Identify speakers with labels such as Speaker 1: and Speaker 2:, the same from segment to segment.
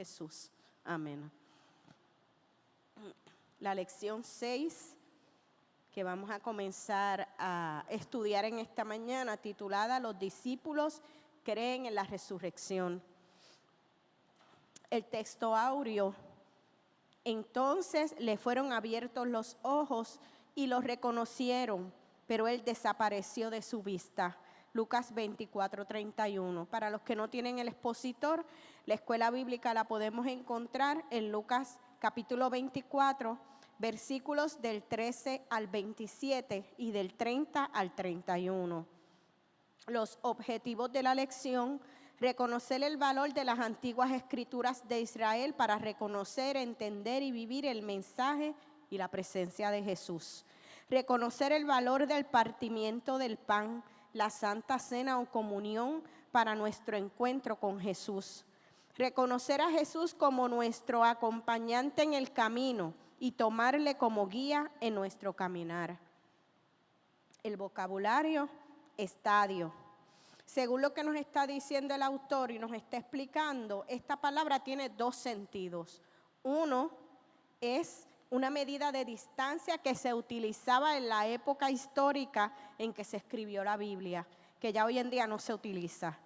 Speaker 1: Jesús. Amén. La lección 6 que vamos a comenzar a estudiar en esta mañana, titulada Los discípulos creen en la resurrección. El texto áureo: entonces le fueron abiertos los ojos y lo reconocieron, pero él desapareció de su vista. Lucas 24:31. Para los que no tienen el expositor, la escuela bíblica la podemos encontrar en Lucas capítulo 24, versículos del 13 al 27 y del 30 al 31. Los objetivos de la lección: reconocer el valor de las antiguas escrituras de Israel para reconocer, entender y vivir el mensaje y la presencia de Jesús. Reconocer el valor del partimiento del pan, la Santa Cena o comunión para nuestro encuentro con Jesús. Reconocer a Jesús como nuestro acompañante en el camino y tomarle como guía en nuestro caminar. El vocabulario: estadio. Según lo que nos está diciendo el autor y nos está explicando, esta palabra tiene dos sentidos. Uno es una medida de distancia que se utilizaba en la época histórica en que se escribió la Biblia, que ya hoy en día no se utiliza.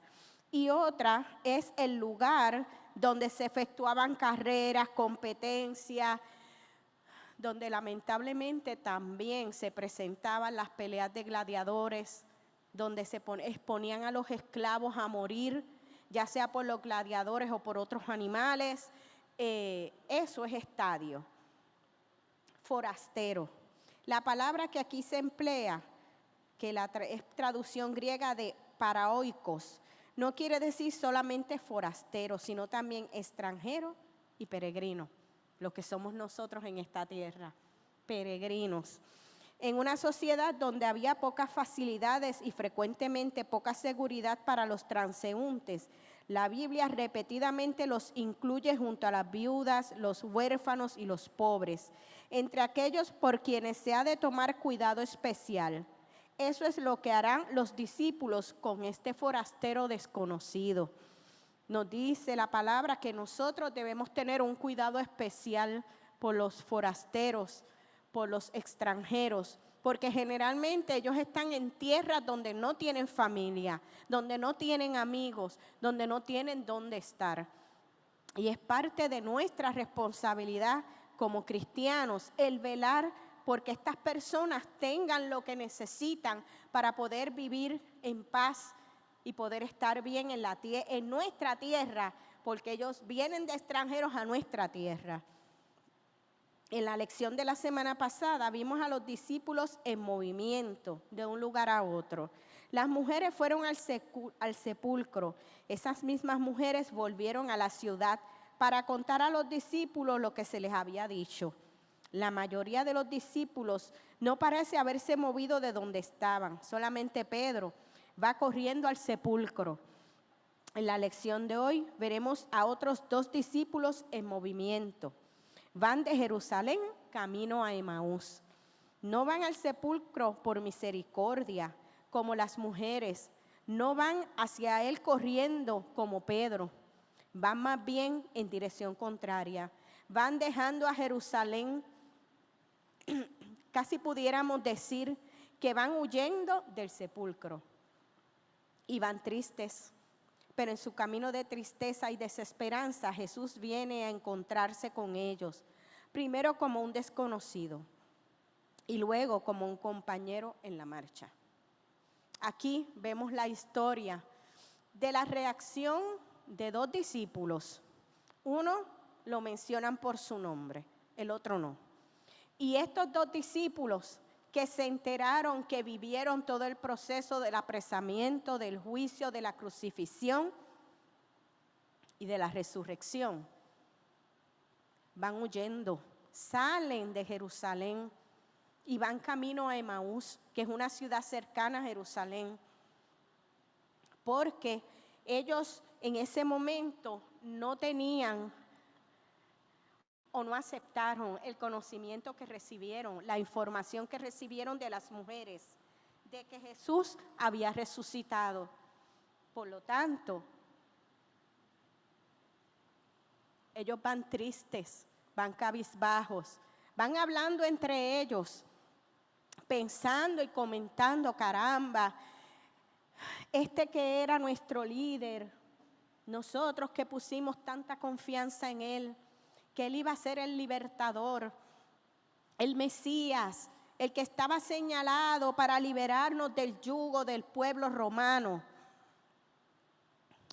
Speaker 1: Y otra es el lugar donde se efectuaban carreras, competencias, donde lamentablemente también se presentaban las peleas de gladiadores, donde se exponían a los esclavos a morir, ya sea por los gladiadores o por otros animales. Eso es estadio. Forastero. La palabra que aquí se emplea, que es traducción griega de paraoikos, no quiere decir solamente forastero, sino también extranjero y peregrino, lo que somos nosotros en esta tierra, peregrinos. En una sociedad donde había pocas facilidades y frecuentemente poca seguridad para los transeúntes, la Biblia repetidamente los incluye junto a las viudas, los huérfanos y los pobres, entre aquellos por quienes se ha de tomar cuidado especial. Eso es lo que harán los discípulos con este forastero desconocido. Nos dice la palabra que nosotros debemos tener un cuidado especial por los forasteros, por los extranjeros, porque generalmente ellos están en tierras donde no tienen familia, donde no tienen amigos, donde no tienen dónde estar. Y es parte de nuestra responsabilidad como cristianos el velar porque estas personas tengan lo que necesitan para poder vivir en paz y poder estar bien en nuestra tierra, porque ellos vienen de extranjeros a nuestra tierra. En la lección de la semana pasada vimos a los discípulos en movimiento de un lugar a otro. Las mujeres fueron al sepulcro. Esas mismas mujeres volvieron a la ciudad para contar a los discípulos lo que se les había dicho. La mayoría de los discípulos no parece haberse movido de donde estaban. Solamente Pedro va corriendo al sepulcro. En la lección de hoy veremos a otros dos discípulos en movimiento. Van de Jerusalén camino a Emaús. No van al sepulcro por misericordia, como las mujeres. No van hacia él corriendo como Pedro. Van más bien en dirección contraria. Van dejando a Jerusalén, casi pudiéramos decir que van huyendo del sepulcro. Y van tristes. Pero en su camino de tristeza y desesperanza, Jesús viene a encontrarse con ellos, primero como un desconocido y luego como un compañero en la marcha. Aquí vemos la historia de la reacción de dos discípulos. Uno lo mencionan por su nombre, el otro no. Y estos dos discípulos que se enteraron, que vivieron todo el proceso del apresamiento, del juicio, de la crucifixión y de la resurrección, van huyendo, salen de Jerusalén y van camino a Emaús, que es una ciudad cercana a Jerusalén, porque ellos en ese momento no tenían o no aceptaron el conocimiento que recibieron, la información que recibieron de las mujeres, de que Jesús había resucitado. Por lo tanto, ellos van tristes, van cabizbajos, van hablando entre ellos, pensando y comentando, caramba, este que era nuestro líder, nosotros que pusimos tanta confianza en él, que él iba a ser el libertador, el Mesías, el que estaba señalado para liberarnos del yugo del pueblo romano,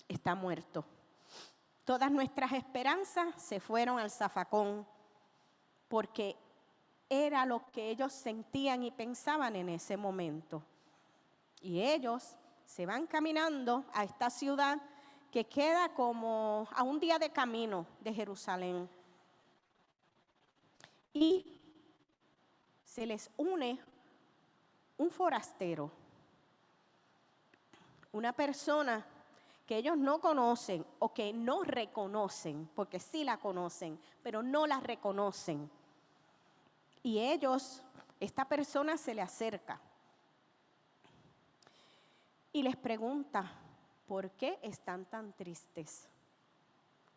Speaker 1: está muerto. Todas nuestras esperanzas se fueron al zafacón, porque era lo que ellos sentían y pensaban en ese momento. Y ellos se van caminando a esta ciudad que queda como a un día de camino de Jerusalén. Y se les une un forastero, una persona que ellos no conocen o que no reconocen, porque sí la conocen, pero no la reconocen. Y esta persona se le acerca y les pregunta, ¿por qué están tan tristes?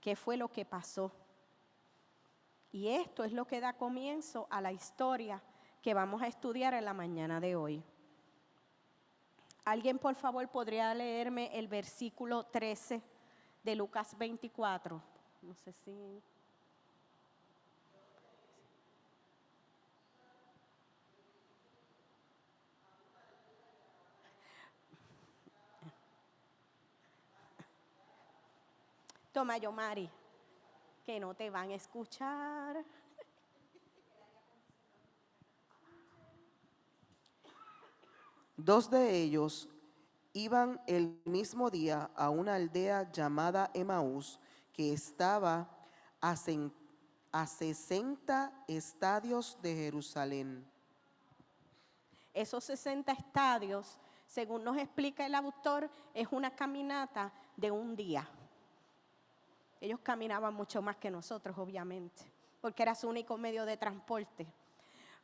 Speaker 1: ¿Qué fue lo que pasó? Y esto es lo que da comienzo a la historia que vamos a estudiar en la mañana de hoy. ¿Alguien, por favor, podría leerme el versículo 13 de Lucas 24? No sé si... Toma, Yomari, que no te van a escuchar.
Speaker 2: Dos de ellos iban el mismo día a una aldea llamada Emaús, que estaba a 60 estadios de Jerusalén.
Speaker 1: Esos 60 estadios, según nos explica el autor, es una caminata de un día. Ellos caminaban mucho más que nosotros, obviamente, porque era su único medio de transporte.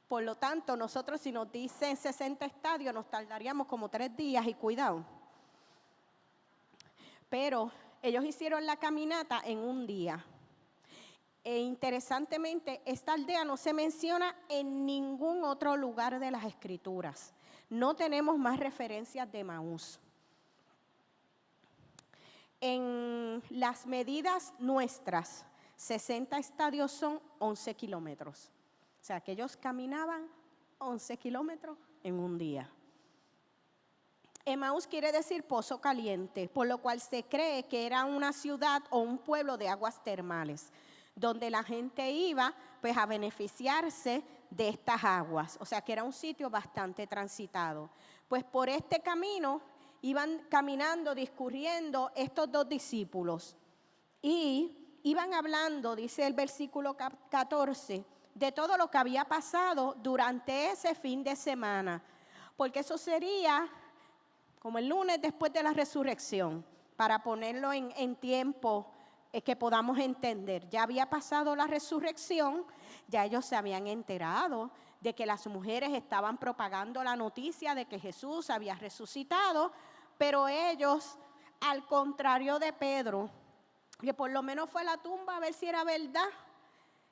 Speaker 1: Por lo tanto, nosotros si nos dicen 60 estadios, nos tardaríamos como 3 días y cuidado. Pero ellos hicieron la caminata en un día. E interesantemente, esta aldea no se menciona en ningún otro lugar de las Escrituras. No tenemos más referencias de Emaús. En las medidas nuestras, 60 estadios son 11 kilómetros. O sea, que ellos caminaban 11 kilómetros en un día. Emaús quiere decir pozo caliente, por lo cual se cree que era una ciudad o un pueblo de aguas termales, donde la gente iba pues a beneficiarse de estas aguas. O sea, que era un sitio bastante transitado. Pues por este camino iban caminando, discurriendo estos dos discípulos y iban hablando, dice el versículo 14, de todo lo que había pasado durante ese fin de semana, porque eso sería como el lunes después de la resurrección, para ponerlo en tiempo que podamos entender. Ya había pasado la resurrección, ya ellos se habían enterado de que las mujeres estaban propagando la noticia de que Jesús había resucitado, pero ellos, al contrario de Pedro, que por lo menos fue a la tumba a ver si era verdad,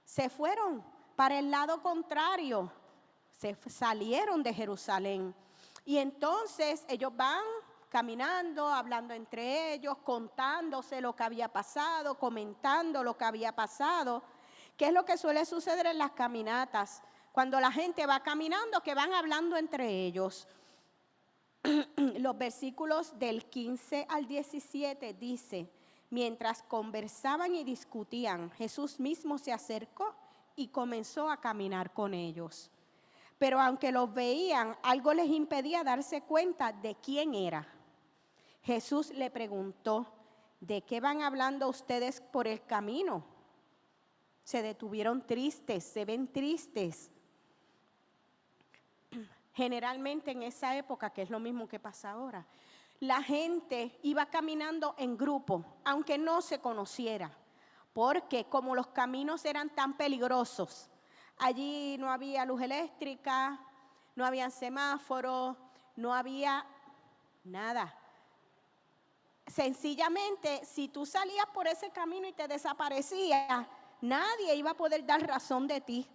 Speaker 1: se fueron para el lado contrario, se salieron de Jerusalén. Y entonces ellos van caminando, hablando entre ellos, contándose lo que había pasado, comentando lo que había pasado. ¿Qué es lo que suele suceder en las caminatas? Cuando la gente va caminando, que van hablando entre ellos. Los versículos del 15 al 17 dice: mientras conversaban y discutían, Jesús mismo se acercó y comenzó a caminar con ellos. Pero aunque los veían, algo les impedía darse cuenta de quién era. Jesús le preguntó: ¿de qué van hablando ustedes por el camino? Se detuvieron tristes, se ven tristes. Generalmente en esa época, que es lo mismo que pasa ahora, la gente iba caminando en grupo, aunque no se conociera, porque como los caminos eran tan peligrosos, allí no había luz eléctrica, no había semáforos, no había nada. Sencillamente, si tú salías por ese camino y te desaparecías, nadie iba a poder dar razón de ti.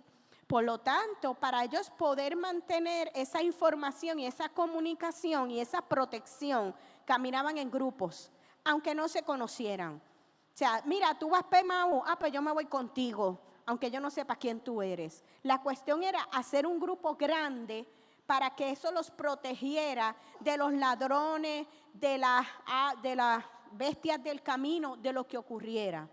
Speaker 1: Por lo tanto, para ellos poder mantener esa información y esa comunicación y esa protección, caminaban en grupos, aunque no se conocieran. O sea, mira, tú vas para Emaús, pues yo me voy contigo, aunque yo no sepa quién tú eres. La cuestión era hacer un grupo grande para que eso los protegiera de los ladrones, de las bestias del camino, de lo que ocurriera.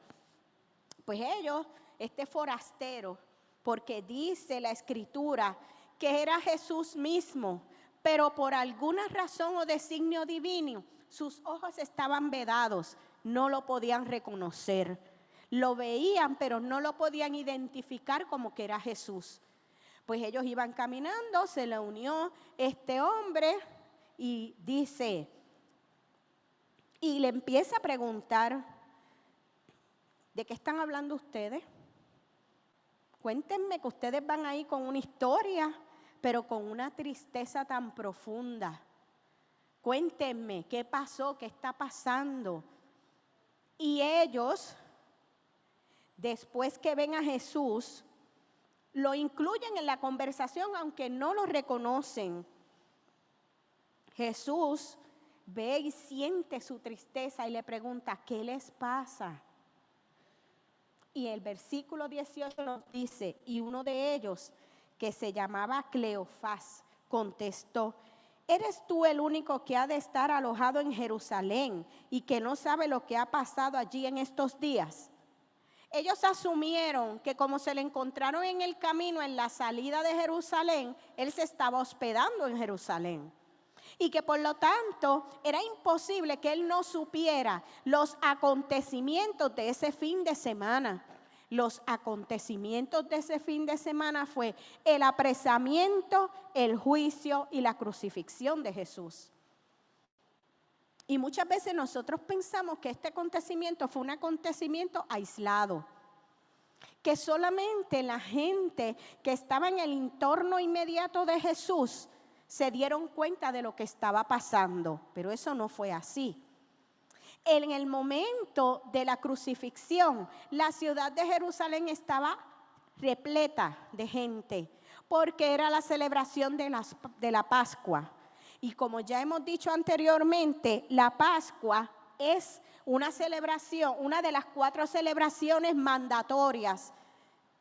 Speaker 1: Pues ellos, este forastero, porque dice la Escritura que era Jesús mismo, pero por alguna razón o designio divino, sus ojos estaban vedados, no lo podían reconocer. Lo veían, pero no lo podían identificar como que era Jesús. Pues ellos iban caminando, se le unió este hombre y dice, y le empieza a preguntar, ¿de qué están hablando ustedes? Cuéntenme que ustedes van ahí con una historia, pero con una tristeza tan profunda. Cuéntenme qué pasó, qué está pasando. Y ellos, después que ven a Jesús, lo incluyen en la conversación, aunque no lo reconocen. Jesús ve y siente su tristeza y le pregunta, ¿qué les pasa? Y el versículo 18 nos dice, y uno de ellos, que se llamaba Cleofás, contestó, ¿eres tú el único que ha de estar alojado en Jerusalén y que no sabe lo que ha pasado allí en estos días? Ellos asumieron que como se le encontraron en el camino, en la salida de Jerusalén, él se estaba hospedando en Jerusalén. Y que por lo tanto era imposible que él no supiera los acontecimientos de ese fin de semana. Los acontecimientos de ese fin de semana fue el apresamiento, el juicio y la crucifixión de Jesús. Y muchas veces nosotros pensamos que este acontecimiento fue un acontecimiento aislado, que solamente la gente que estaba en el entorno inmediato de Jesús se dieron cuenta de lo que estaba pasando, pero eso no fue así. En el momento de la crucifixión, la ciudad de Jerusalén estaba repleta de gente, porque era la celebración de la Pascua. Y como ya hemos dicho anteriormente, la Pascua es una celebración, una de las 4 celebraciones mandatorias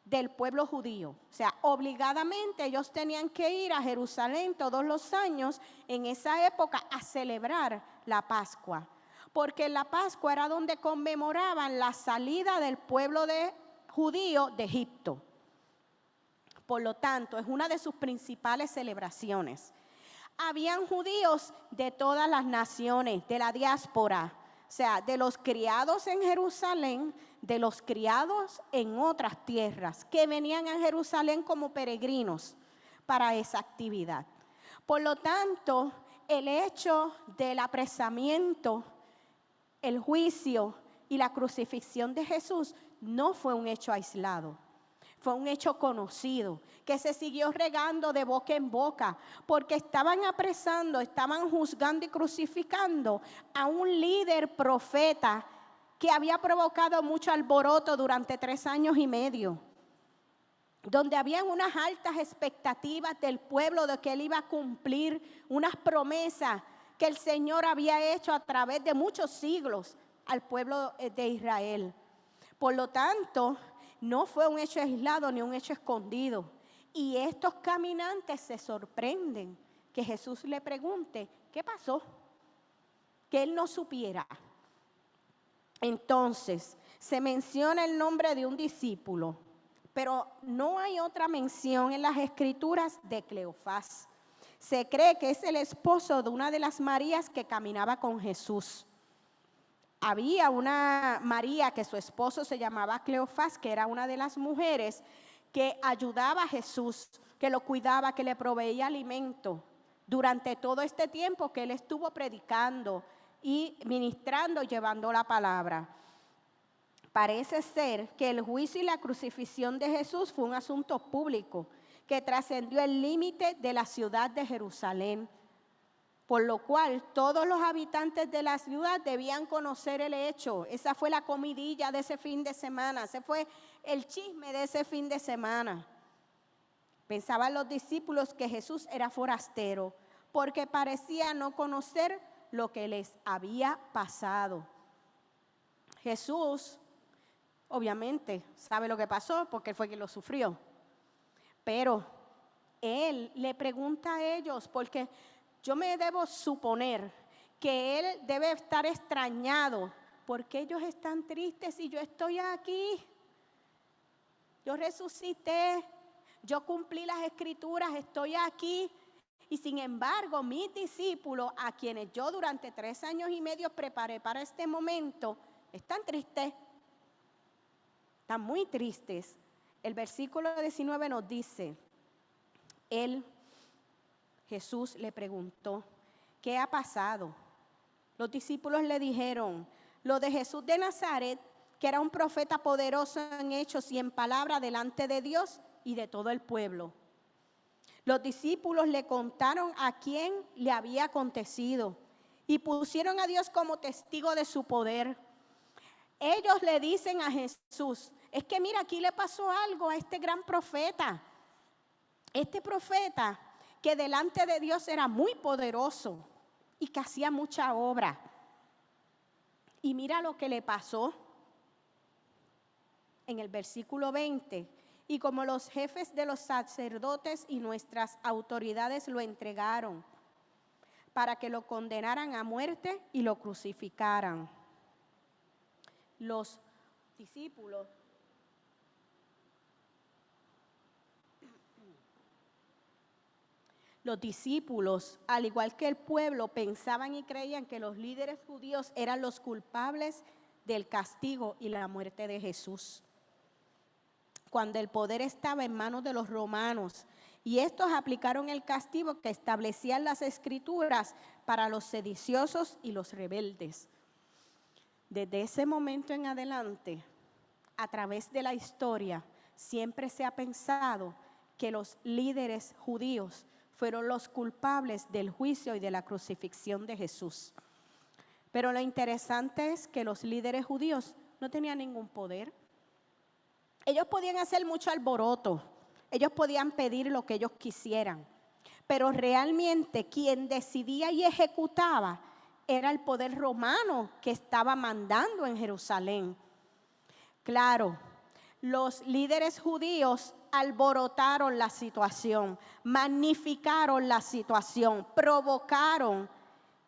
Speaker 1: del pueblo judío. O sea, obligadamente ellos tenían que ir a Jerusalén todos los años en esa época a celebrar la Pascua. Porque la Pascua era donde conmemoraban la salida del pueblo judío de Egipto. Por lo tanto, es una de sus principales celebraciones. Habían judíos de todas las naciones, de la diáspora, o sea, de los criados en Jerusalén, de los criados en otras tierras, que venían a Jerusalén como peregrinos para esa actividad. Por lo tanto, el hecho del apresamiento, el juicio y la crucifixión de Jesús no fue un hecho aislado. Fue un hecho conocido, que se siguió regando de boca en boca, porque estaban apresando, estaban juzgando y crucificando a un líder profeta que había provocado mucho alboroto durante 3 años y medio, donde habían unas altas expectativas del pueblo de que él iba a cumplir unas promesas que el Señor había hecho a través de muchos siglos al pueblo de Israel. Por lo tanto, no fue un hecho aislado ni un hecho escondido. Y estos caminantes se sorprenden que Jesús le pregunte, ¿qué pasó? Que él no supiera. Entonces, se menciona el nombre de un discípulo, pero no hay otra mención en las Escrituras de Cleofás. Se cree que es el esposo de una de las Marías que caminaba con Jesús. Había una María que su esposo se llamaba Cleofás, que era una de las mujeres que ayudaba a Jesús, que lo cuidaba, que le proveía alimento durante todo este tiempo que él estuvo predicando y ministrando y llevando la palabra. Parece ser que el juicio y la crucifixión de Jesús fue un asunto público que trascendió el límite de la ciudad de Jerusalén. por lo cual todos los habitantes de la ciudad debían conocer el hecho. Esa fue la comidilla de ese fin de semana, ese fue el chisme de ese fin de semana. Pensaban los discípulos que Jesús era forastero, porque parecía no conocer lo que les había pasado. Jesús, obviamente, sabe lo que pasó, porque fue quien lo sufrió. Pero Él le pregunta a ellos, porque yo me debo suponer que Él debe estar extrañado, porque ellos están tristes y yo estoy aquí. Yo resucité, yo cumplí las escrituras, estoy aquí. Y sin embargo, mis discípulos, a quienes yo durante 3 años y medio preparé para este momento, están tristes, están muy tristes. El versículo 19 nos dice, Jesús le preguntó, ¿qué ha pasado? Los discípulos le dijeron, lo de Jesús de Nazaret, que era un profeta poderoso en hechos y en palabra delante de Dios y de todo el pueblo. Los discípulos le contaron a quién le había acontecido y pusieron a Dios como testigo de su poder. Ellos le dicen a Jesús, es que mira, aquí le pasó algo a este gran profeta. Este profeta que delante de Dios era muy poderoso y que hacía mucha obra. Y mira lo que le pasó en el versículo 20. Y como los jefes de los sacerdotes y nuestras autoridades lo entregaron para que lo condenaran a muerte y lo crucificaran. Los discípulos al igual que el pueblo, pensaban y creían que los líderes judíos eran los culpables del castigo y la muerte de Jesús, cuando el poder estaba en manos de los romanos, y estos aplicaron el castigo que establecían las escrituras para los sediciosos y los rebeldes. Desde ese momento en adelante, a través de la historia, siempre se ha pensado que los líderes judíos fueron los culpables del juicio y de la crucifixión de Jesús. Pero lo interesante es que los líderes judíos no tenían ningún poder. Ellos podían hacer mucho alboroto, ellos podían pedir lo que ellos quisieran, pero realmente quien decidía y ejecutaba era el poder romano que estaba mandando en Jerusalén. Claro, los líderes judíos alborotaron la situación, magnificaron la situación, provocaron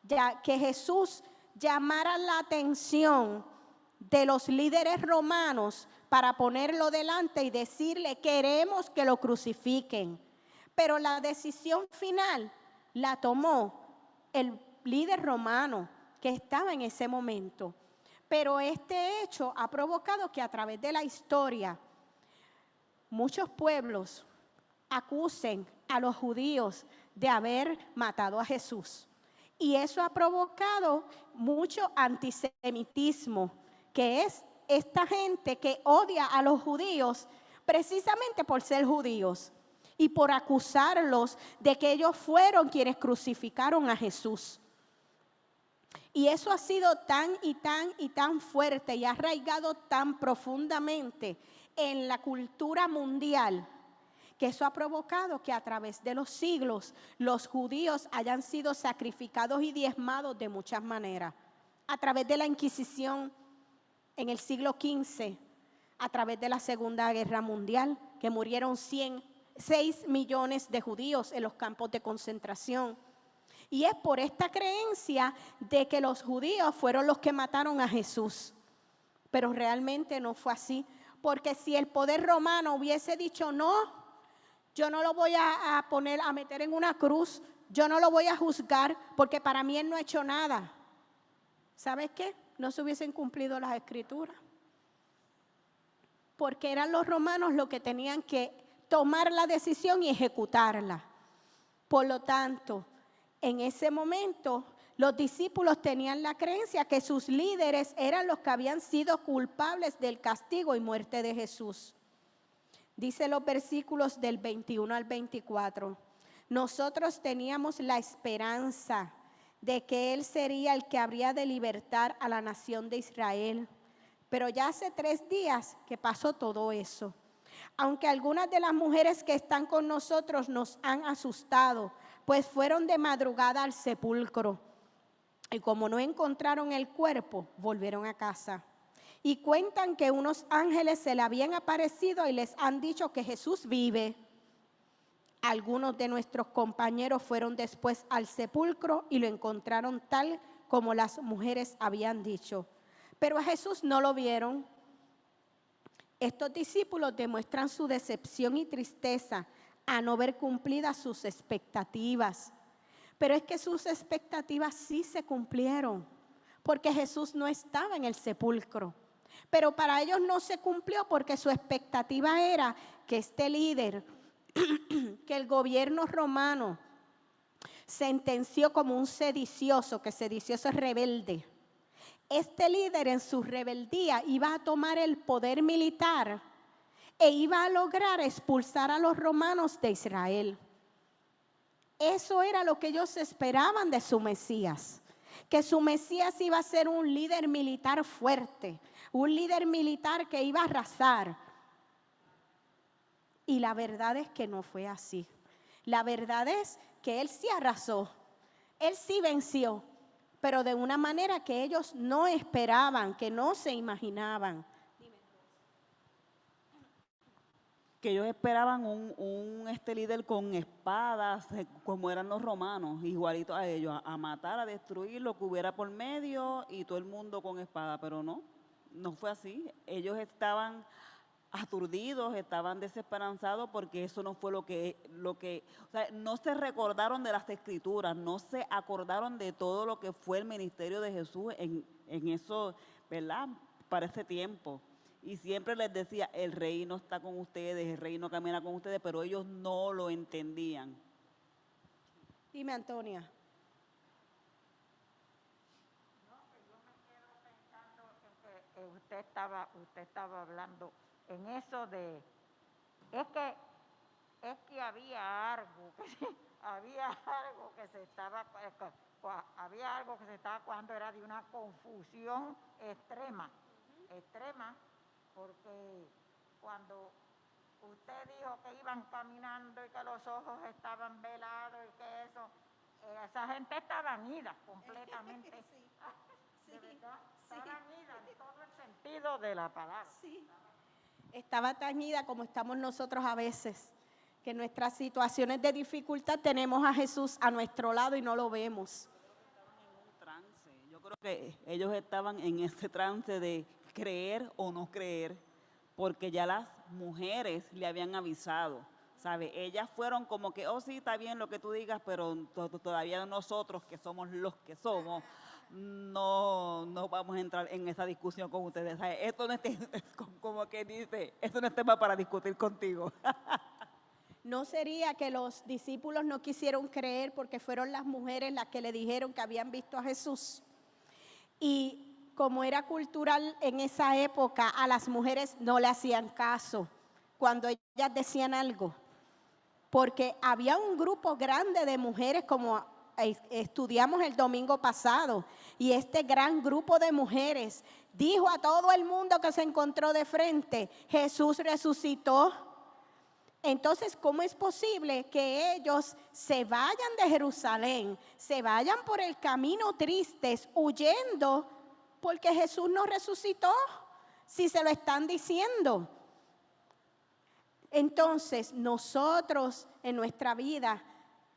Speaker 1: ya que Jesús llamara la atención de los líderes romanos para ponerlo delante y decirle, queremos que lo crucifiquen. Pero la decisión final la tomó el líder romano que estaba en ese momento. Pero este hecho ha provocado que a través de la historia muchos pueblos acusen a los judíos de haber matado a Jesús. Y eso ha provocado mucho antisemitismo, que es esta gente que odia a los judíos precisamente por ser judíos y por acusarlos de que ellos fueron quienes crucificaron a Jesús. Y eso ha sido tan y tan y tan fuerte y ha arraigado tan profundamente en la cultura mundial, que eso ha provocado que a través de los siglos los judíos hayan sido sacrificados y diezmados de muchas maneras. A través de la Inquisición en el siglo XV, a través de la Segunda Guerra Mundial, que murieron 6 millones de judíos en los campos de concentración. Y es por esta creencia de que los judíos fueron los que mataron a Jesús. Pero realmente no fue así, porque si el poder romano hubiese dicho no, yo no lo voy a meter en una cruz, yo no lo voy a juzgar, porque para mí él no ha hecho nada. ¿Sabes qué? No se hubiesen cumplido las escrituras. Porque eran los romanos los que tenían que tomar la decisión y ejecutarla. Por lo tanto, en ese momento, los discípulos tenían la creencia que sus líderes eran los que habían sido culpables del castigo y muerte de Jesús. Dice los versículos del 21 al 24. Nosotros teníamos la esperanza de que Él sería el que habría de libertar a la nación de Israel. Pero ya hace 3 días que pasó todo eso. Aunque algunas de las mujeres que están con nosotros nos han asustado, pues fueron de madrugada al sepulcro. Y como no encontraron el cuerpo, volvieron a casa. Y cuentan que unos ángeles se le habían aparecido y les han dicho que Jesús vive. Algunos de nuestros compañeros fueron después al sepulcro y lo encontraron tal como las mujeres habían dicho. Pero a Jesús no lo vieron. Estos discípulos demuestran su decepción y tristeza a no ver cumplidas sus expectativas. Pero es que sus expectativas sí se cumplieron, porque Jesús no estaba en el sepulcro. Pero para ellos no se cumplió porque su expectativa era que este líder, que el gobierno romano sentenció como un sedicioso, que sedicioso es rebelde. Este líder en su rebeldía iba a tomar el poder militar e iba a lograr expulsar a los romanos de Israel. Eso era lo que ellos esperaban de su Mesías, que su Mesías iba a ser un líder militar fuerte, un líder militar que iba a arrasar. Y la verdad es que no fue así. La verdad es que Él sí arrasó, Él sí venció, pero de una manera que ellos no esperaban, que no se imaginaban.
Speaker 3: Que ellos esperaban un líder con espadas, como eran los romanos, igualito a ellos, a matar, a destruir lo que hubiera por medio y todo el mundo con espada, pero no fue así. Ellos estaban aturdidos, estaban desesperanzados porque eso no fue lo que, o sea, no se recordaron de las escrituras, no se acordaron de todo lo que fue el ministerio de Jesús en eso, ¿verdad? Para ese tiempo. Y siempre les decía, el reino está con ustedes, el reino camina con ustedes, pero ellos no lo entendían.
Speaker 1: Dime, Antonia.
Speaker 4: No, que yo me quedo pensando en que usted estaba hablando en eso de, es que había algo, había algo que se estaba, había algo que se estaba cuando era de una confusión extrema, porque cuando usted dijo que iban caminando y que los ojos estaban velados y que eso, esa gente estaba ida completamente. De verdad, estaban idas en todo el sentido de la palabra.
Speaker 1: Sí. Estaba tan ida como estamos nosotros a veces, que en nuestras situaciones de dificultad tenemos a Jesús a nuestro lado y no lo vemos.
Speaker 3: Yo creo que ellos estaban en ese trance de creer o no creer, porque ya las mujeres le habían avisado, ¿sabe? Ellas fueron como que, oh sí, está bien lo que tú digas, pero todavía nosotros que somos los que somos, no vamos a entrar en esa discusión con ustedes. ¿Sabe? Esto no es como que dice, esto no es tema para discutir contigo.
Speaker 1: ¿No sería que los discípulos no quisieron creer porque fueron las mujeres las que le dijeron que habían visto a Jesús? Y como era cultural en esa época, a las mujeres no le hacían caso cuando ellas decían algo, porque había un grupo grande de mujeres, como estudiamos el domingo pasado, y este gran grupo de mujeres dijo a todo el mundo que se encontró de frente, Jesús resucitó. Entonces, ¿cómo es posible que ellos se vayan de Jerusalén, se vayan por el camino tristes, huyendo, porque Jesús no resucitó? Si se lo están diciendo. Entonces, nosotros en nuestra vida,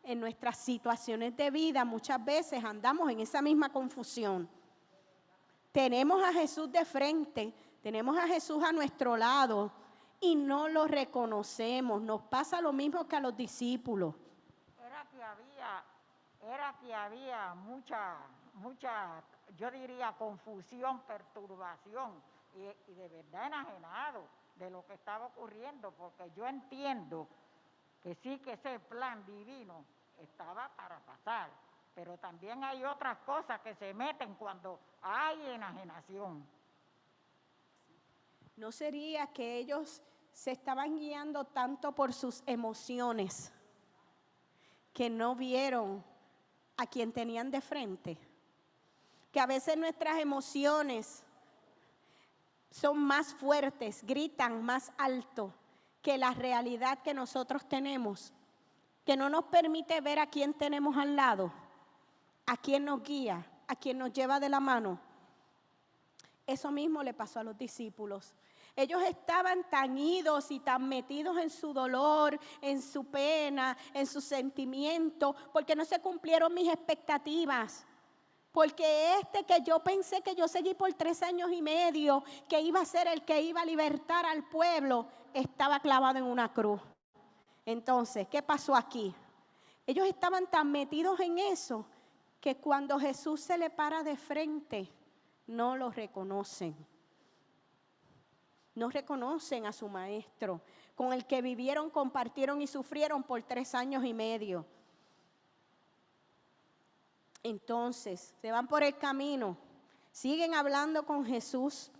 Speaker 1: en nuestras situaciones de vida, muchas veces andamos en esa misma confusión. Tenemos a Jesús de frente, tenemos a Jesús a nuestro lado, y no lo reconocemos. Nos pasa lo mismo que a los discípulos.
Speaker 4: Era que había mucha, yo diría, confusión, perturbación y de verdad enajenado de lo que estaba ocurriendo, porque yo entiendo que sí, que ese plan divino estaba para pasar, pero también hay otras cosas que se meten cuando hay enajenación.
Speaker 1: ¿No sería que ellos se estaban guiando tanto por sus emociones que no vieron a quien tenían de frente. Que a veces nuestras emociones son más fuertes, gritan más alto que la realidad que nosotros tenemos, que no nos permite ver a quién tenemos al lado, a quién nos guía, a quién nos lleva de la mano. Eso mismo le pasó a los discípulos. Ellos estaban tan idos y tan metidos en su dolor, en su pena, en su sentimiento, porque no se cumplieron mis expectativas. Porque que yo pensé que yo seguí por 3 años y medio, que iba a ser el que iba a libertar al pueblo, estaba clavado en una cruz. Entonces, ¿qué pasó aquí? Ellos estaban tan metidos en eso que cuando Jesús se le para de frente, no lo reconocen. No reconocen a su maestro, con el que vivieron, compartieron y sufrieron por 3 años y medio. Entonces, se van por el camino, siguen hablando con Jesús,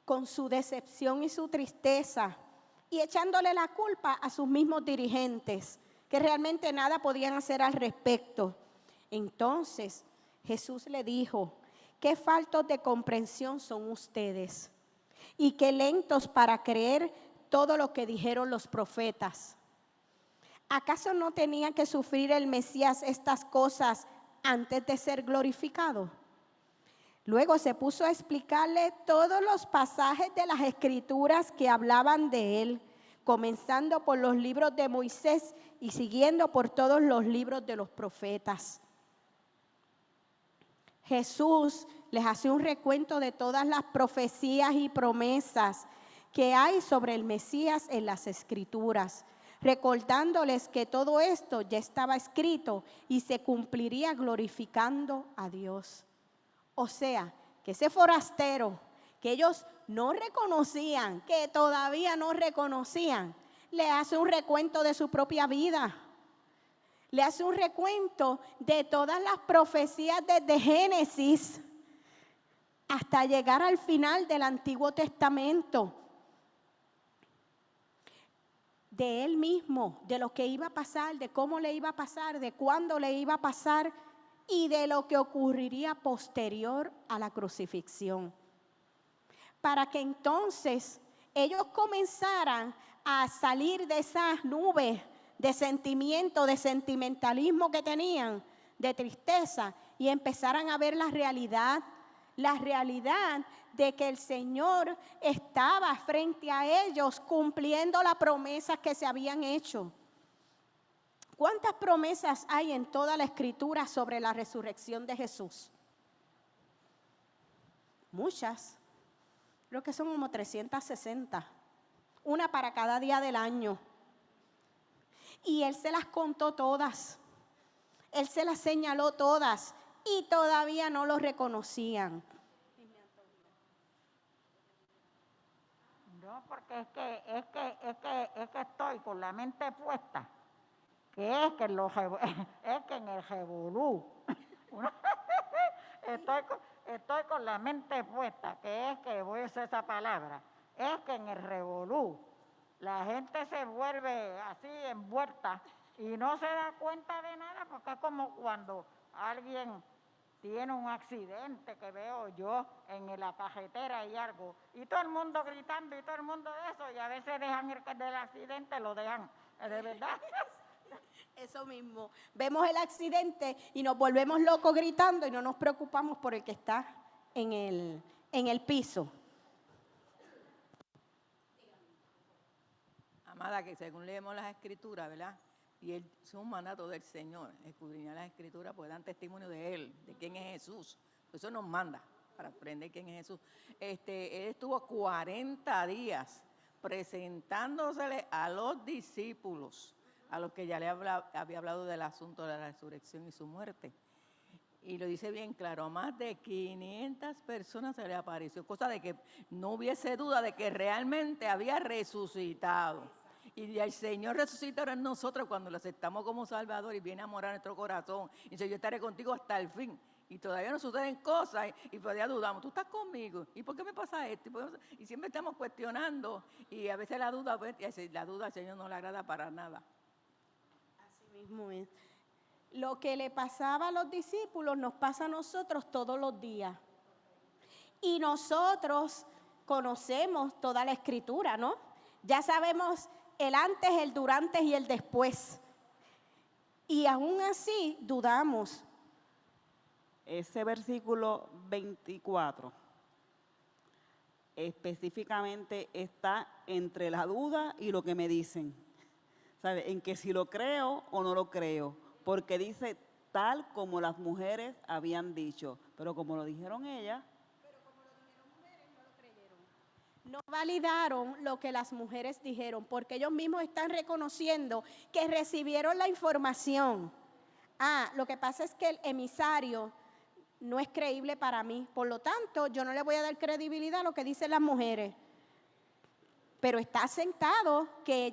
Speaker 1: con su decepción y su tristeza, y echándole la culpa a sus mismos dirigentes, que realmente nada podían hacer al respecto. Entonces, Jesús le dijo: qué faltos de comprensión son ustedes, y qué lentos para creer todo lo que dijeron los profetas. ¿Acaso no tenía que sufrir el Mesías estas cosas antes de ser glorificado? Luego se puso a explicarle todos los pasajes de las Escrituras que hablaban de él, comenzando por los libros de Moisés y siguiendo por todos los libros de los profetas. Jesús les hace un recuento de todas las profecías y promesas que hay sobre el Mesías en las Escrituras, recordándoles que todo esto ya estaba escrito y se cumpliría glorificando a Dios. O sea, que ese forastero que ellos no reconocían, que todavía no reconocían, le hace un recuento de su propia vida. Le hace un recuento de todas las profecías desde Génesis hasta llegar al final del Antiguo Testamento. De él mismo, de lo que iba a pasar, de cómo le iba a pasar, de cuándo le iba a pasar y de lo que ocurriría posterior a la crucifixión. Para que entonces ellos comenzaran a salir de esas nubes de sentimiento, de sentimentalismo que tenían, de tristeza, y empezaran a ver la realidad de que el Señor estaba frente a ellos cumpliendo las promesas que se habían hecho. ¿Cuántas promesas hay en toda la Escritura sobre la resurrección de Jesús? Muchas. Creo que son como 360. Una para cada día del año. Y Él se las contó todas. Él se las señaló todas. Y todavía no lo reconocían.
Speaker 4: No, porque es que estoy con la mente puesta, que es que en el revolú. Estoy con la mente puesta, que es que voy a usar esa palabra, es que en el revolú la gente se vuelve así envuelta y no se da cuenta de nada, porque es como cuando alguien tiene un accidente que veo yo en la carretera y algo, y todo el mundo gritando y todo el mundo de eso, y a veces dejan del accidente, lo dejan, de verdad.
Speaker 1: Eso mismo. Vemos el accidente y nos volvemos locos gritando y no nos preocupamos por el que está en el piso.
Speaker 5: Amada, que según leemos las Escrituras, ¿verdad? Y es un mandato del Señor, escudriñar las Escrituras, pues dan testimonio de Él, de quién es Jesús. Eso nos manda para aprender quién es Jesús. Él estuvo 40 días presentándosele a los discípulos, a los que ya le había hablado del asunto de la resurrección y su muerte. Y lo dice bien claro, a más de 500 personas se le apareció, cosa de que no hubiese duda de que realmente había resucitado. Y el Señor resucitará en nosotros cuando lo aceptamos como Salvador y viene a morar en nuestro corazón. Y dice, yo estaré contigo hasta el fin. Y todavía nos suceden cosas y todavía dudamos, ¿tú estás conmigo? ¿Y por qué me pasa esto? Y siempre estamos cuestionando y a veces la duda al Señor no le agrada para nada.
Speaker 1: Así mismo es. Lo que le pasaba a los discípulos nos pasa a nosotros todos los días. Y nosotros conocemos toda la Escritura, ¿no? Ya sabemos el antes, el durante y el después. Y aún así dudamos.
Speaker 3: Ese versículo 24 específicamente está entre la duda y lo que me dicen. ¿Sabe? En que si lo creo o no lo creo. Porque dice tal como las mujeres habían dicho. Pero como lo dijeron ellas.
Speaker 1: No validaron lo que las mujeres dijeron, porque ellos mismos están reconociendo que recibieron la información. Lo que pasa es que el emisario no es creíble para mí, por lo tanto, yo no le voy a dar credibilidad a lo que dicen las mujeres. Pero está sentado que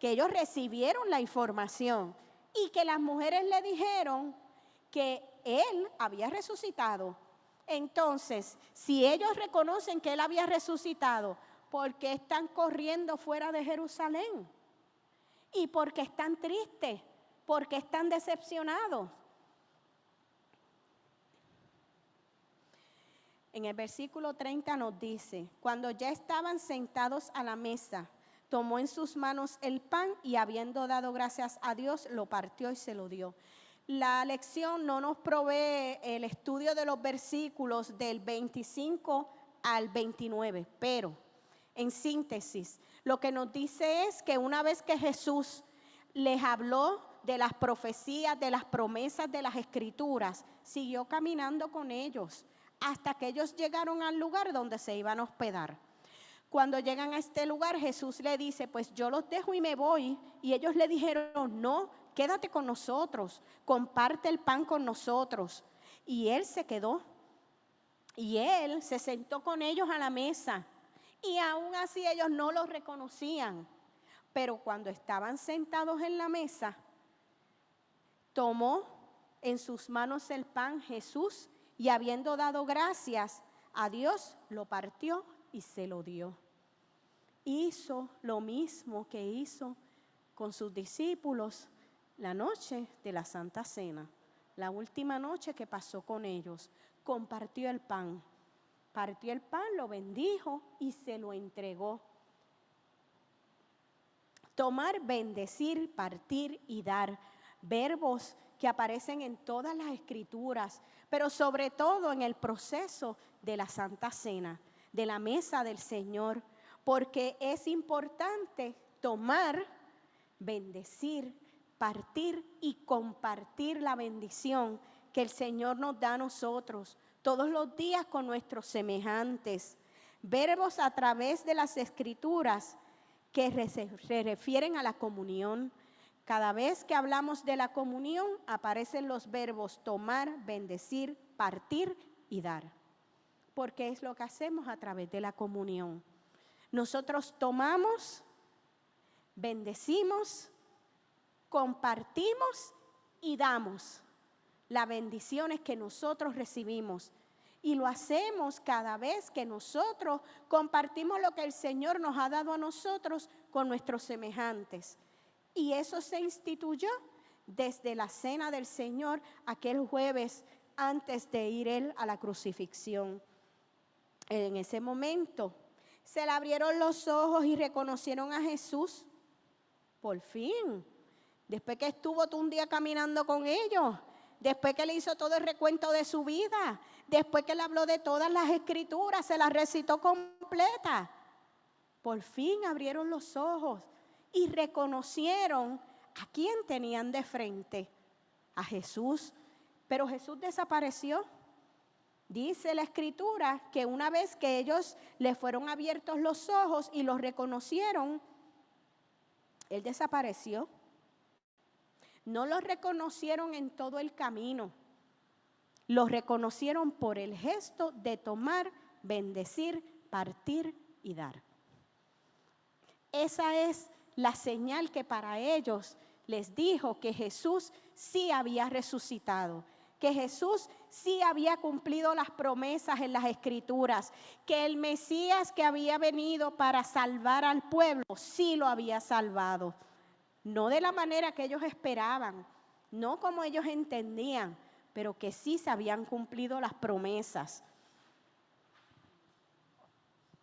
Speaker 1: ellos recibieron la información y que las mujeres le dijeron que él había resucitado. Entonces, si ellos reconocen que él había resucitado, ¿por qué están corriendo fuera de Jerusalén? ¿Y por qué están tristes? ¿Por qué están decepcionados? En el versículo 30 nos dice, cuando ya estaban sentados a la mesa, tomó en sus manos el pan y habiendo dado gracias a Dios, lo partió y se lo dio. La lección no nos provee el estudio de los versículos del 25 al 29, pero en síntesis, lo que nos dice es que una vez que Jesús les habló de las profecías, de las promesas de las Escrituras, siguió caminando con ellos hasta que ellos llegaron al lugar donde se iban a hospedar. Cuando llegan a este lugar, Jesús le dice, pues yo los dejo y me voy. Y ellos le dijeron, no, quédate con nosotros, comparte el pan con nosotros. Y él se quedó. Y él se sentó con ellos a la mesa. Y aún así ellos no los reconocían. Pero cuando estaban sentados en la mesa, tomó en sus manos el pan Jesús y habiendo dado gracias a Dios, lo partió y se lo dio. Hizo lo mismo que hizo con sus discípulos la noche de la Santa Cena, la última noche que pasó con ellos. Compartió el pan, partió el pan, lo bendijo y se lo entregó. Tomar, bendecir, partir y dar, verbos que aparecen en todas las Escrituras, pero sobre todo en el proceso de la Santa Cena, de la mesa del Señor, porque es importante tomar, bendecir, partir y compartir la bendición que el Señor nos da a nosotros todos los días con nuestros semejantes. Verbos a través de las Escrituras que se refieren a la comunión. Cada vez que hablamos de la comunión aparecen los verbos tomar, bendecir, partir y dar, porque es lo que hacemos a través de la comunión. Nosotros tomamos, bendecimos, compartimos y damos las bendiciones que nosotros recibimos. Y lo hacemos cada vez que nosotros compartimos lo que el Señor nos ha dado a nosotros con nuestros semejantes. Y eso se instituyó desde la cena del Señor aquel jueves antes de ir Él a la crucifixión. En ese momento se le abrieron los ojos y reconocieron a Jesús. Por fin, después que estuvo todo un día caminando con ellos, después que le hizo todo el recuento de su vida, después que le habló de todas las Escrituras, se las recitó completa. Por fin abrieron los ojos y reconocieron a quién tenían de frente, a Jesús. Pero Jesús desapareció. Dice la Escritura que una vez que ellos le fueron abiertos los ojos y los reconocieron, Él desapareció. No lo reconocieron en todo el camino. Lo reconocieron por el gesto de tomar, bendecir, partir y dar. Esa es la señal que para ellos les dijo que Jesús sí había resucitado, que Jesús sí había cumplido las promesas en las Escrituras, que el Mesías que había venido para salvar al pueblo sí lo había salvado. No de la manera que ellos esperaban, no como ellos entendían, pero que sí se habían cumplido las promesas.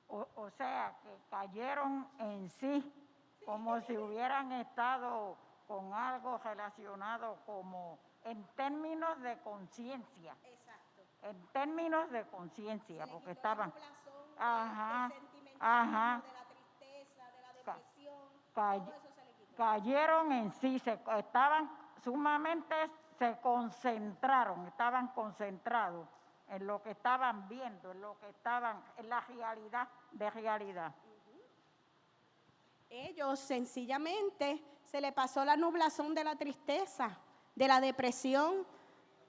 Speaker 4: O sea, que cayeron en sí, como si hubieran estado con algo relacionado como en términos de conciencia.
Speaker 1: Exacto.
Speaker 4: En términos de conciencia,
Speaker 1: Se le
Speaker 4: porque
Speaker 1: quitó la
Speaker 4: estaban,
Speaker 1: nublazón
Speaker 4: ajá,
Speaker 1: del sentimentalismo,
Speaker 4: ajá,
Speaker 1: de la tristeza, de la
Speaker 4: ca-
Speaker 1: depresión,
Speaker 4: cay-
Speaker 1: todo eso se le quitó.
Speaker 4: cayeron en sí, estaban sumamente, se concentraron, estaban concentrados en lo que estaban viendo, en lo que estaban, en la realidad de realidad.
Speaker 1: Ellos sencillamente se le pasó la nublazón de la tristeza, de la depresión,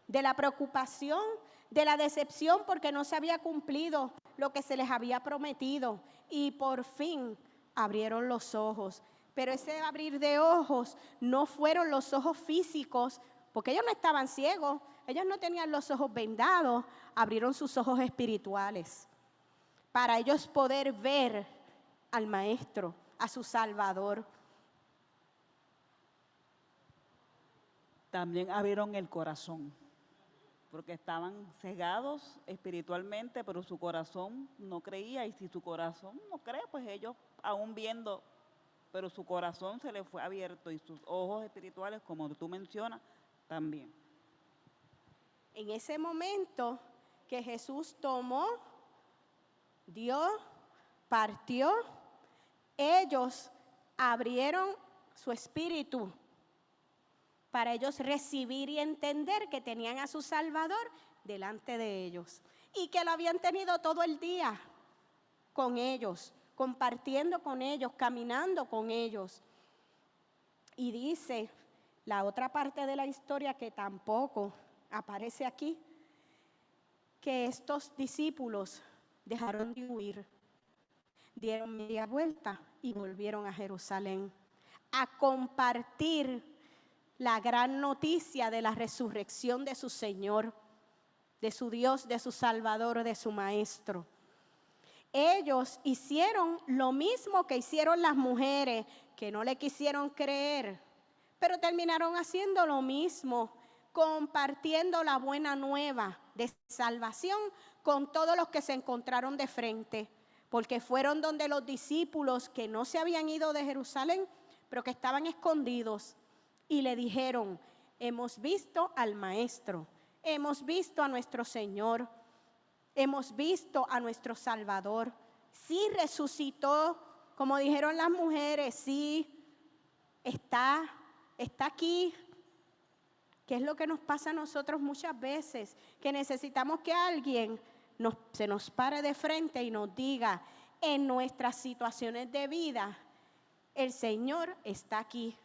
Speaker 1: de la preocupación, de la decepción porque no se había cumplido lo que se les había prometido y por fin abrieron los ojos. Pero ese abrir de ojos no fueron los ojos físicos, porque ellos no estaban ciegos, ellos no tenían los ojos vendados, abrieron sus ojos espirituales para ellos poder ver al Maestro, a su Salvador.
Speaker 3: También abrieron el corazón, porque estaban cegados espiritualmente, pero su corazón no creía, y si su corazón no cree, pues ellos aún viendo, pero su corazón se le fue abierto y sus ojos espirituales, como tú mencionas, también.
Speaker 1: En ese momento que Jesús tomó, dio, partió, ellos abrieron su espíritu para ellos recibir y entender que tenían a su Salvador delante de ellos y que lo habían tenido todo el día con ellos, compartiendo con ellos, caminando con ellos. Y dice la otra parte de la historia que tampoco aparece aquí, que estos discípulos dejaron de huir, dieron media vuelta y volvieron a Jerusalén a compartir la gran noticia de la resurrección de su Señor, de su Dios, de su Salvador, de su Maestro. Ellos hicieron lo mismo que hicieron las mujeres, que no le quisieron creer, pero terminaron haciendo lo mismo, compartiendo la buena nueva de salvación con todos los que se encontraron de frente, porque fueron donde los discípulos que no se habían ido de Jerusalén, pero que estaban escondidos, y le dijeron: hemos visto al Maestro, hemos visto a nuestro Señor, hemos visto a nuestro Salvador. Sí resucitó, como dijeron las mujeres, sí, está aquí. ¿Qué es lo que nos pasa a nosotros muchas veces? Que necesitamos que alguien se nos pare de frente y nos diga: en nuestras situaciones de vida, el Señor está aquí.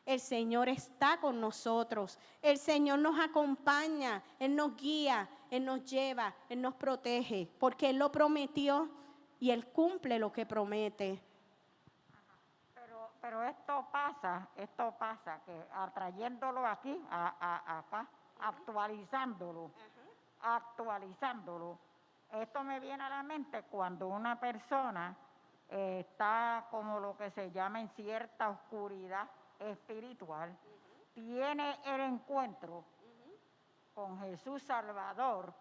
Speaker 1: El Señor está con nosotros. El Señor nos acompaña, Él nos guía, Él nos lleva, Él nos protege, porque Él lo prometió y Él cumple lo que promete.
Speaker 4: Pero esto pasa, que atrayéndolo aquí, acá, actualizándolo, esto me viene a la mente cuando una persona está como lo que se llama en cierta oscuridad espiritual, tiene el encuentro con Jesús Salvador,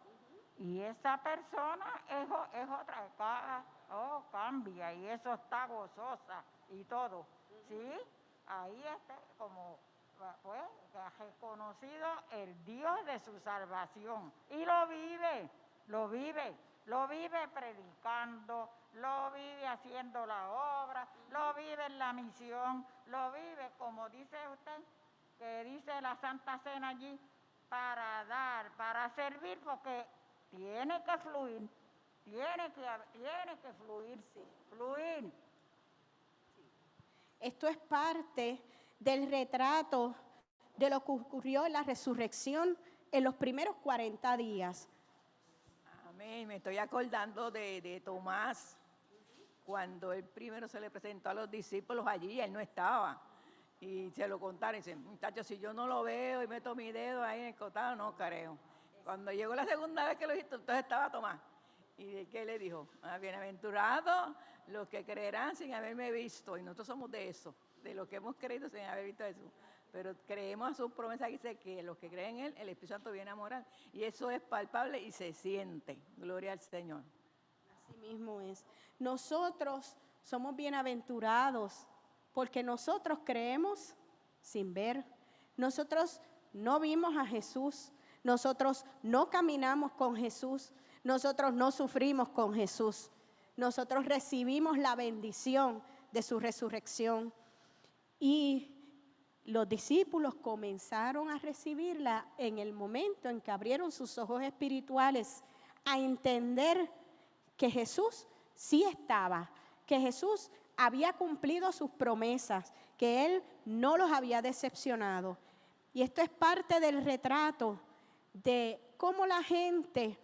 Speaker 4: y esa persona es otra, cambia, y eso está gozosa y todo, ¿sí? Ahí está como, pues, que ha reconocido el Dios de su salvación y lo vive predicando, lo vive haciendo la obra, lo vive en la misión, lo vive, como dice usted, que dice la Santa Cena allí, para dar, para servir, porque tiene que fluir, tiene que fluir, sí, fluir.
Speaker 1: Esto es parte del retrato de lo que ocurrió en la resurrección en los primeros 40 días.
Speaker 5: Amén. Me estoy acordando de Tomás, cuando él primero se le presentó a los discípulos allí, él no estaba. Y se lo contaron y dice: muchachos, si yo no lo veo y meto mi dedo ahí en el costado, no creo. Cuando llegó la segunda vez que lo visto, entonces estaba Tomás. ¿Y de qué le dijo? Bienaventurados los que creerán sin haberme visto. Y nosotros somos de eso, de los que hemos creído sin haber visto a Jesús. pero creemos a sus promesas que dice que los que creen en Él, el Espíritu Santo viene a morar. Y eso es palpable y se siente. Gloria al Señor.
Speaker 1: Así mismo es. Nosotros somos bienaventurados porque nosotros creemos sin ver. Nosotros no vimos a Jesús. Nosotros no caminamos con Jesús. Nosotros no sufrimos con Jesús. Nosotros recibimos la bendición de su resurrección. Y los discípulos comenzaron a recibirla en el momento en que abrieron sus ojos espirituales a entender que Jesús sí estaba, que Jesús había cumplido sus promesas, que Él no los había decepcionado. Y esto es parte del retrato de cómo la gente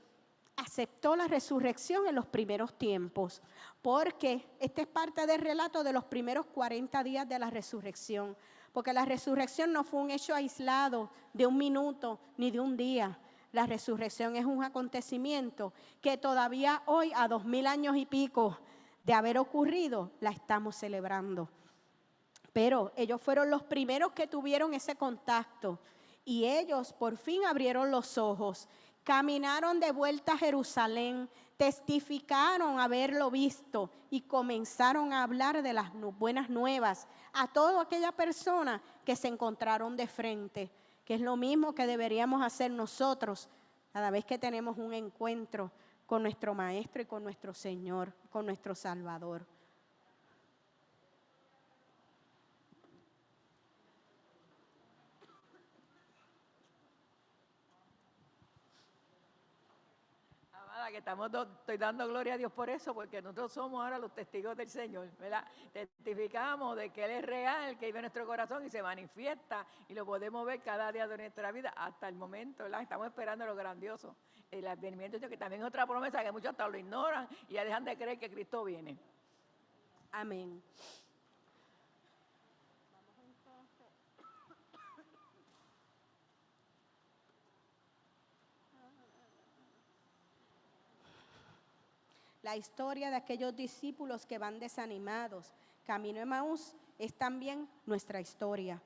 Speaker 1: aceptó la resurrección en los primeros tiempos, porque este es parte del relato de los primeros 40 días de la resurrección, porque la resurrección no fue un hecho aislado de un minuto ni de un día. La resurrección es un acontecimiento que todavía hoy, a 2000 años y pico de haber ocurrido, la estamos celebrando. Pero ellos fueron los primeros que tuvieron ese contacto y ellos por fin abrieron los ojos, caminaron de vuelta a Jerusalén, testificaron haberlo visto y comenzaron a hablar de las buenas nuevas a toda aquella persona que se encontraron de frente, que es lo mismo que deberíamos hacer nosotros cada vez que tenemos un encuentro con nuestro Maestro y con nuestro Señor, con nuestro Salvador.
Speaker 5: Amada, que estoy dando gloria a Dios por eso, porque nosotros somos ahora los testigos del Señor, ¿verdad? Testificamos de que Él es real, que vive en nuestro corazón y se manifiesta y lo podemos ver cada día de nuestra vida hasta el momento, ¿verdad? Estamos esperando lo grandioso, el advenimiento, que también es otra promesa que muchos hasta lo ignoran y ya dejan de creer que Cristo viene.
Speaker 1: Amén. La historia de aquellos discípulos que van desanimados, camino a Emaús, es también nuestra historia.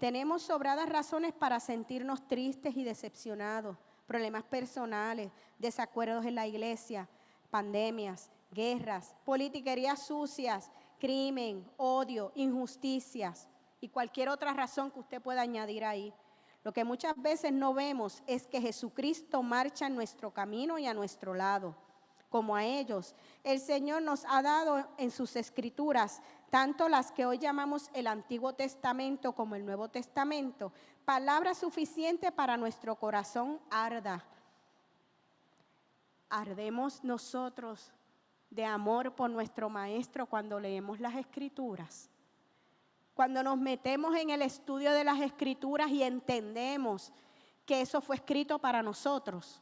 Speaker 1: Tenemos sobradas razones para sentirnos tristes y decepcionados, problemas personales, desacuerdos en la iglesia, pandemias, guerras, politiquerías sucias, crimen, odio, injusticias y cualquier otra razón que usted pueda añadir ahí. Lo que muchas veces no vemos es que Jesucristo marcha en nuestro camino y a nuestro lado. Como a ellos, el Señor nos ha dado en sus escrituras, tanto las que hoy llamamos el Antiguo Testamento como el Nuevo Testamento, palabra suficiente para nuestro corazón arda. Ardemos nosotros de amor por nuestro Maestro cuando leemos las Escrituras. Cuando nos metemos en el estudio de las Escrituras y entendemos que eso fue escrito para nosotros,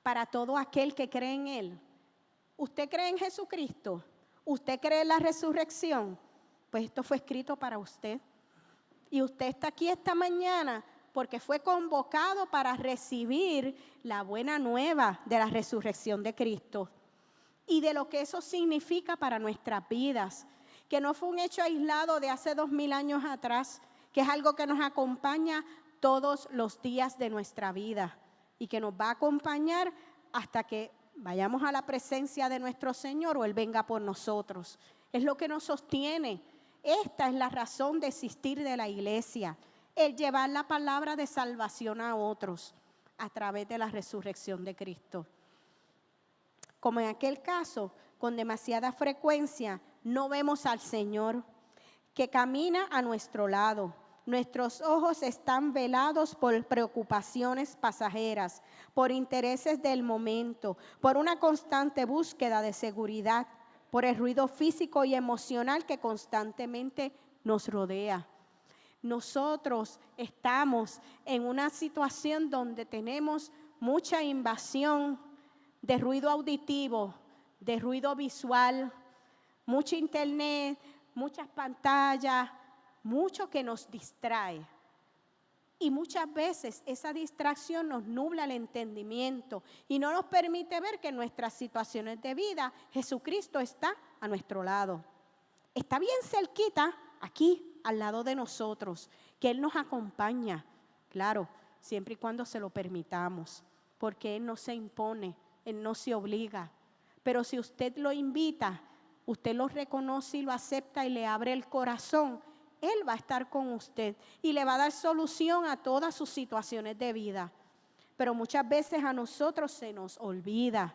Speaker 1: para todo aquel que cree en Él. ¿Usted cree en Jesucristo? ¿Usted cree en la resurrección? Pues esto fue escrito para usted. Y usted está aquí esta mañana porque fue convocado para recibir la buena nueva de la resurrección de Cristo y de lo que eso significa para nuestras vidas, que no fue un hecho aislado de hace 2000 años atrás, que es algo que nos acompaña todos los días de nuestra vida y que nos va a acompañar hasta que vayamos a la presencia de nuestro Señor o Él venga por nosotros. Es lo que nos sostiene. Esta es la razón de existir de la iglesia, el llevar la palabra de salvación a otros a través de la resurrección de Cristo. Como en aquel caso, con demasiada frecuencia no vemos al Señor que camina a nuestro lado. Nuestros ojos están velados por preocupaciones pasajeras, por intereses del momento, por una constante búsqueda de seguridad, por el ruido físico y emocional que constantemente nos rodea. Nosotros estamos en una situación donde tenemos mucha invasión de ruido auditivo, de ruido visual, mucho internet, muchas pantallas, mucho que nos distrae. Y muchas veces esa distracción nos nubla el entendimiento y no nos permite ver que en nuestras situaciones de vida Jesucristo está a nuestro lado. Está bien cerquita, aquí, al lado de nosotros, que Él nos acompaña, claro, siempre y cuando se lo permitamos, porque Él no se impone, Él no se obliga. Pero si usted lo invita, usted lo reconoce y lo acepta y le abre el corazón, Él va a estar con usted y le va a dar solución a todas sus situaciones de vida. Pero muchas veces a nosotros se nos olvida,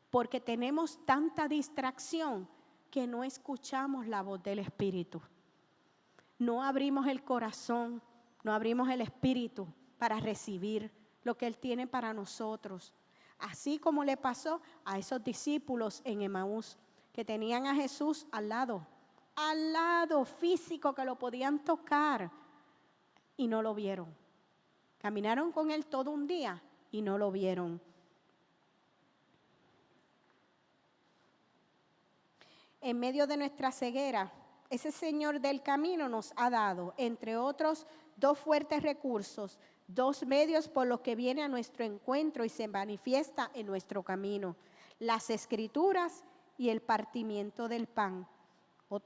Speaker 1: porque tenemos tanta distracción que no escuchamos la voz del Espíritu. No abrimos el corazón, no abrimos el Espíritu para recibir lo que Él tiene para nosotros. Así como le pasó a esos discípulos en Emaús, que tenían a Jesús al lado físico, que lo podían tocar y no lo vieron. Caminaron con Él todo un día y no lo vieron. En medio de nuestra ceguera, ese Señor del camino nos ha dado, entre otros, 2 fuertes recursos, 2 medios por los que viene a nuestro encuentro y se manifiesta en nuestro camino: las Escrituras y el partimiento del pan.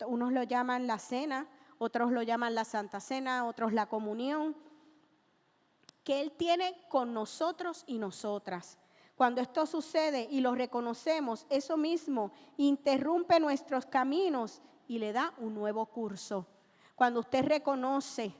Speaker 1: Unos lo llaman la cena, otros lo llaman la Santa Cena, otros la comunión, que Él tiene con nosotros y nosotras. Cuando esto sucede y lo reconocemos, eso mismo interrumpe nuestros caminos y le da un nuevo curso. Cuando usted reconoce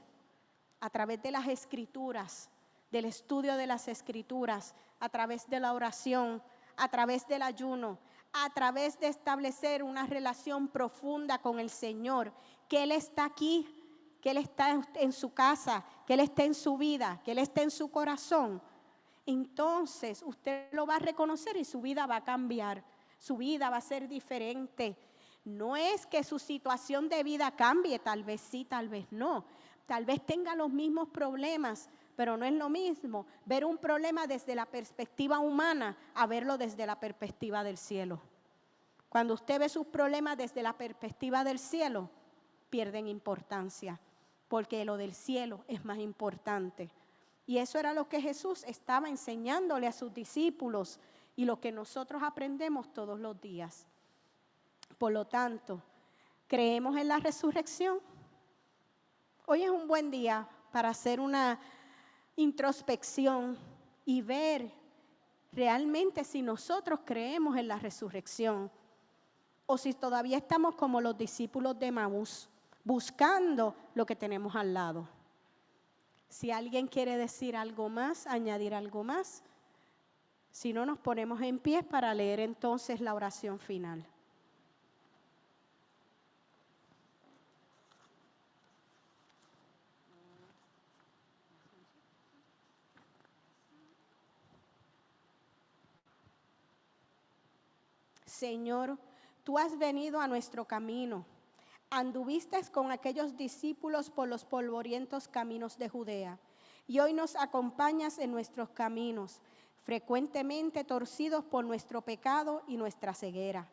Speaker 1: a través de las Escrituras, del estudio de las Escrituras, a través de la oración, a través del ayuno, a través de establecer una relación profunda con el Señor, que Él está aquí, que Él está en su casa, que Él está en su vida, que Él está en su corazón, entonces usted lo va a reconocer y su vida va a cambiar, su vida va a ser diferente. No es que su situación de vida cambie, tal vez sí, tal vez no. Tal vez tenga los mismos problemas, pero no es lo mismo ver un problema desde la perspectiva humana a verlo desde la perspectiva del cielo. Cuando usted ve sus problemas desde la perspectiva del cielo, pierden importancia, porque lo del cielo es más importante. Y eso era lo que Jesús estaba enseñándole a sus discípulos y lo que nosotros aprendemos todos los días. Por lo tanto, ¿creemos en la resurrección? Hoy es un buen día para hacer una introspección y ver realmente si nosotros creemos en la resurrección o si todavía estamos como los discípulos de Emaús, buscando lo que tenemos al lado. Si alguien quiere decir algo más, añadir algo más, si no, nos ponemos en pie para leer entonces la oración final. Señor, tú has venido a nuestro camino. Anduviste con aquellos discípulos por los polvorientos caminos de Judea y hoy nos acompañas en nuestros caminos, frecuentemente torcidos por nuestro pecado y nuestra ceguera.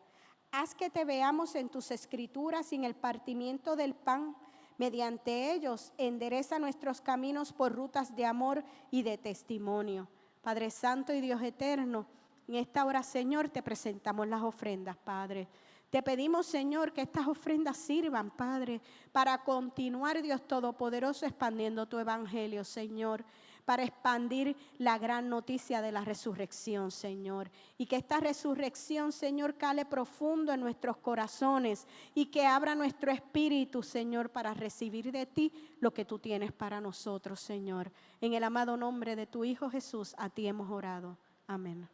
Speaker 1: Haz que te veamos en tus Escrituras y en el partimiento del pan. Mediante ellos endereza nuestros caminos por rutas de amor y de testimonio. Padre Santo y Dios eterno, en esta hora, Señor, te presentamos las ofrendas, Padre. Te pedimos, Señor, que estas ofrendas sirvan, Padre, para continuar, Dios Todopoderoso, expandiendo tu evangelio, Señor, para expandir la gran noticia de la resurrección, Señor. Y que esta resurrección, Señor, cale profundo en nuestros corazones y que abra nuestro espíritu, Señor, para recibir de ti lo que tú tienes para nosotros, Señor. En el amado nombre de tu Hijo Jesús, a ti hemos orado. Amén.